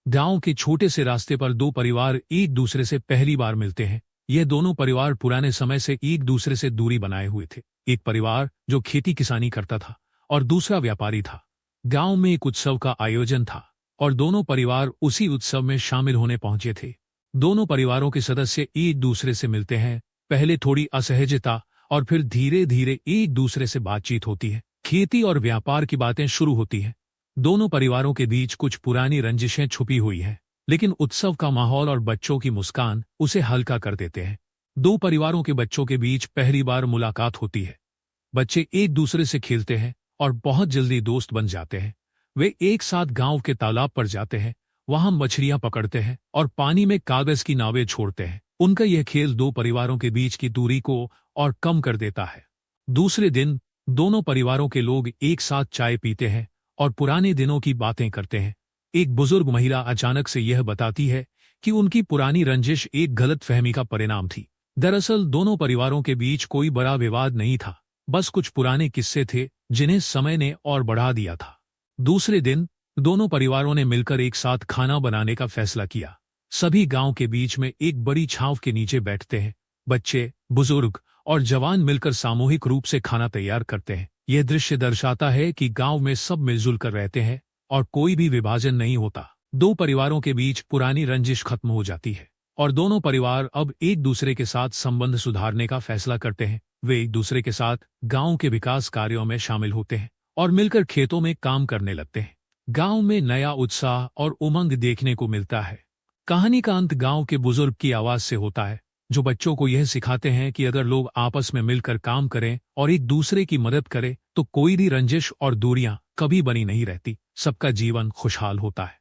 गांव के छोटे से रास्ते पर दो परिवार एक दूसरे से पहली बार मिलते हैं। यह दोनों परिवार पुराने समय से एक दूसरे से दूरी बनाए हुए थे। एक परिवार जो खेती किसानी करता था और दूसरा व्यापारी था। गांव में एक उत्सव का आयोजन था और दोनों परिवार उसी उत्सव में शामिल होने पहुंचे थे। दोनों परिवारों के सदस्य एक दूसरे से मिलते हैं। पहले थोड़ी असहजता और फिर धीरे धीरे एक दूसरे से बातचीत होती है। खेती और व्यापार की बातें शुरू होती हैं। दोनों परिवारों के बीच कुछ पुरानी रंजिशें छुपी हुई हैं, लेकिन उत्सव का माहौल और बच्चों की मुस्कान उसे हल्का कर देते हैं। दो परिवारों के बच्चों के बीच पहली बार मुलाकात होती है। बच्चे एक दूसरे से खेलते हैं और बहुत जल्दी दोस्त बन जाते हैं। वे एक साथ गांव के तालाब पर जाते हैं, वहां मछलियां पकड़ते हैं और पानी में कागज की नावें छोड़ते हैं। उनका यह खेल दो परिवारों के बीच की दूरी को और कम कर देता है। दूसरे दिन दोनों परिवारों के लोग एक साथ चाय पीते हैं और पुराने दिनों की बातें करते हैं। एक बुजुर्ग महिला अचानक से यह बताती है कि उनकी पुरानी रंजिश एक गलतफहमी का परिणाम थी। दरअसल दोनों परिवारों के बीच कोई बड़ा विवाद नहीं था, बस कुछ पुराने किस्से थे जिन्हें समय ने और बढ़ा दिया था। दूसरे दिन दोनों परिवारों ने मिलकर एक साथ खाना बनाने का फैसला किया। सभी गांव के बीच में एक बड़ी छांव के नीचे बैठते हैं। बच्चे, बुजुर्ग और जवान मिलकर सामूहिक रूप से खाना तैयार करते हैं। यह दृश्य दर्शाता है कि गांव में सब मिलजुल कर रहते हैं और कोई भी विभाजन नहीं होता। दो परिवारों के बीच पुरानी रंजिश खत्म हो जाती है और दोनों परिवार अब एक दूसरे के साथ संबंध सुधारने का फैसला करते हैं। वे एक दूसरे के साथ गांव के विकास कार्यों में शामिल होते हैं और मिलकर खेतों में काम करने लगते हैं। गांव में नया उत्साह और उमंग देखने को मिलता है। कहानी का अंत गांव के बुजुर्ग की आवाज से होता है, जो बच्चों को यह सिखाते हैं कि अगर लोग आपस में मिलकर काम करें और एक दूसरे की मदद करें तो कोई भी रंजिश और दूरियां कभी बनी नहीं रहती। सबका जीवन खुशहाल होता है।